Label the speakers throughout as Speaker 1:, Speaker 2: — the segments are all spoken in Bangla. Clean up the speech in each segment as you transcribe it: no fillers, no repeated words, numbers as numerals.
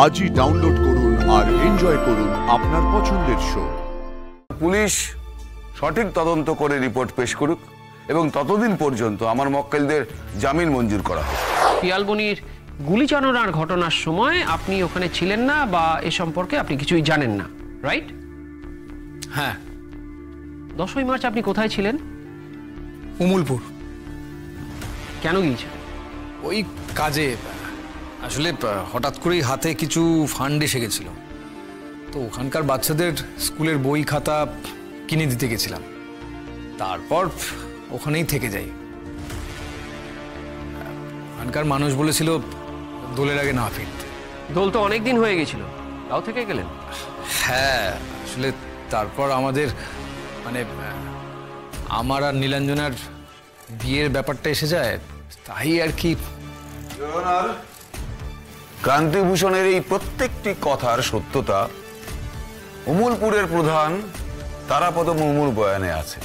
Speaker 1: আজই ডাউনলোড করুন আর এনজয় করুন আপনার পছন্দের শো।
Speaker 2: পুলিশ সঠিক তদন্ত করে রিপোর্ট পেশ করুক এবং ততদিন পর্যন্ত আমার মক্কেলদের জামিন মঞ্জুর করা হোক।
Speaker 3: পিয়ালবনির গুলি চালনার ঘটনার সময় আপনি ওখানে ছিলেন না বা এ সম্পর্কে আপনি কিছুই জানেন না, রাইট?
Speaker 4: হ্যাঁ।
Speaker 3: 10ই মার্চ আপনি কোথায় ছিলেন?
Speaker 4: উমুলপুর।
Speaker 3: কেন গিয়েছেন?
Speaker 4: ওই কাজে আসলে হঠাৎ করেই হাতে কিছু ফান্ড এসে গেছিল, তো ওখানকার বাচ্চাদের স্কুলের বই খাতা কিনে দিতে গেছিলাম, তারপর ওখানেই থেকে যাই। ওখানকার মানুষ বলেছিল দোলের আগে না ফিরতে।
Speaker 3: দোল তো অনেকদিন হয়ে গেছিল, তাও থেকে গেলেন?
Speaker 4: হ্যাঁ, আসলে তারপর আমাদের মানে আমার আর নীলাঞ্জনার বিয়ের ব্যাপারটা এসে যায়, তাই আর কি।
Speaker 2: ক্রান্তিভূষণের এই প্রত্যেকটি কথার সত্যতা অমূলপুরের প্রধান তারাপদ মুর্মুর বয়ানে আছে।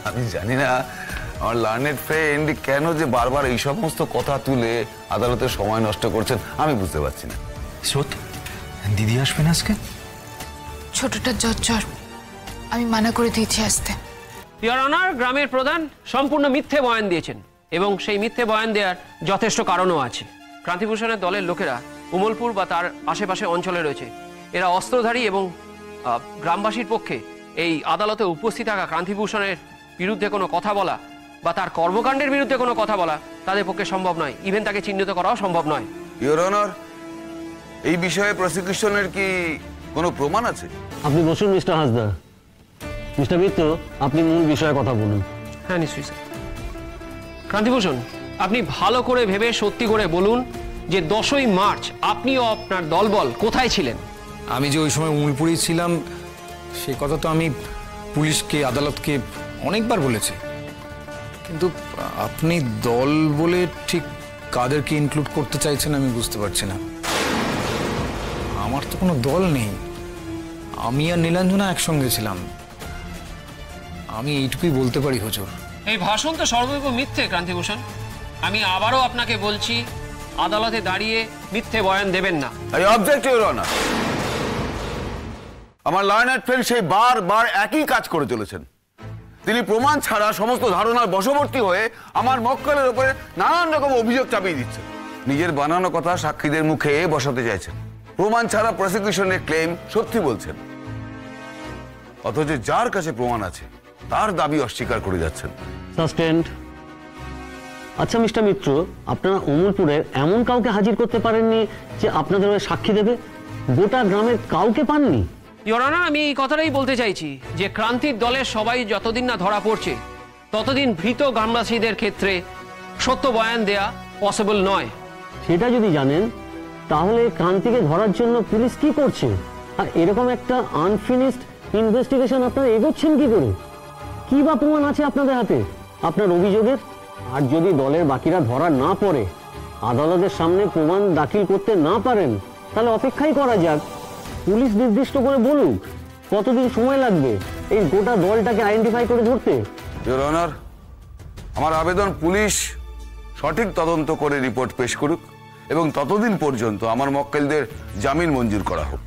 Speaker 2: আমি জানি না আমার লার্নেড ফ্রেন্ড কেন যে বারবার এই সমস্ত কথা তুলে আদালতে সময় নষ্ট করছেন, আমি বুঝতে পারছি না।
Speaker 5: স্রোত, দিদি আসবেন আজকে?
Speaker 6: ছোটটা জ্বর, আমি মানা করে দিয়েছি আসতে।
Speaker 3: ইওর অনার, গ্রামের প্রধান সম্পূর্ণ মিথ্যে বয়ান দিয়েছেন এবং সেই মিথ্যে বয়ান দেওয়ার যথেষ্ট কারণও আছে। ক্রান্তিভূষণের দলের লোকেরা উমলপুর বা তার আশেপাশে অঞ্চলে রয়েছে। এরা অস্ত্রধারী এবং গ্রামবাসীর পক্ষে এই আদালতে উপস্থিত থাকা ক্রান্তিভূষণের বিরুদ্ধে কোনো কথা বলা বা তার কর্মকাণ্ডের বিরুদ্ধে কোনো কথা বলা তাদের পক্ষে সম্ভব নয়, ইভেন তাকে চিহ্নিত করাও সম্ভব নয়।
Speaker 2: ইওর অনার, এই বিষয়ে প্রসিকিউশনের কি কোনো প্রমাণ আছে?
Speaker 7: আপনি বসুন মিস্টার হাসদা। মিস্টার মিত্র, আপনি মূল বিষয়ে কথা বলুন।
Speaker 3: হ্যাঁ, নিশ্চয়ই স্যার। ক্রান্তিভূষণ, আপনি ভালো করে ভেবে সত্যি করে বলুন যে 10ই মার্চ আপনি ও আপনার দলবল কোথায় ছিলেন?
Speaker 4: আমি যে ওই সময় উমুলপুরেই ছিলাম সে কথা তো আমি পুলিশকে, আদালতকে অনেকবার বলেছি, কিন্তু আপনি দল বলে ঠিক কাদেরকে ইনক্লুড করতে চাইছেন আমি বুঝতে পারছি না। আমার তো কোনো দল নেই, আমি আর নীলাঞ্জনা একসঙ্গে ছিলাম। আমি এইটুকুই বলতে পারি হুজুর।
Speaker 3: এই ভাষণ তো সর্বৈব মিথ্যে ক্রান্তিভূষণ। আমি আবারও আপনাকে বলছি, আদালতে দাঁড়িয়ে মিথ্যে বয়ান দেবেন না।
Speaker 2: I object your honour. আমার লার্নার ফ্রেন্ড সেই বারবার একই কাজ করে চলেছেন। তিনি প্রমাণ ছাড়া সমস্ত ধারণার বশবর্তী হয়ে আমার মক্কেলের উপরে নানান রকম অভিযোগ চাপিয়ে দিচ্ছেন। নিজের বানানো কথা সাক্ষীদের মুখে বসাতে চাইছেন, প্রমাণ ছাড়া প্রসিকিউশনের ক্লেম সত্যি বলছেন, অথচ যার কাছে প্রমাণ আছে তার দাবি অস্বীকার করে যাচ্ছেন।
Speaker 7: সাসপেন্ড। আচ্ছা মিস্টার মিত্র, আপনারা অমূলপুরের এমন কাউকে হাজির করতে পারেননি যে আপনাদের হয়ে সাক্ষী দেবে? গোটা গ্রামের কাউকে পাননি?
Speaker 3: ইওর অনার, আমি এই কথাটাই বলতে চাইছি যে ক্রান্তির দলের সবাই যতদিন না ধরা পড়ছে ততদিন ভীত গ্রামবাসীদের ক্ষেত্রে সত্য বয়ান দেয়া পসিবল নয়।
Speaker 7: সেটা যদি জানেন তাহলে ক্রান্তিকে ধরার জন্য পুলিশ কি করছে? আর এরকম একটা আনফিনিশড ইনভেস্টিগেশন আপনারা এগোচ্ছেন কি করে? কি বা প্রমাণ আছে আপনাদের হাতে আপনার অভিযোগের? আর যদি দলের বাকিরা ধরা না পড়ে, আদালতের সামনে প্রমাণ দাখিল করতে না পারেন, তাহলে অপেক্ষাই করা যাক। পুলিশ নির্দিষ্ট করে বলুক কতদিন সময় লাগবে এই গোটা দলটাকে আইডেন্টিফাই করে ধরতে।
Speaker 2: ইওর অনার, আমার আবেদন পুলিশ সঠিক তদন্ত করে রিপোর্ট পেশ করুক এবং ততদিন পর্যন্ত আমার মক্কেলদের জামিন মঞ্জুর করা হোক।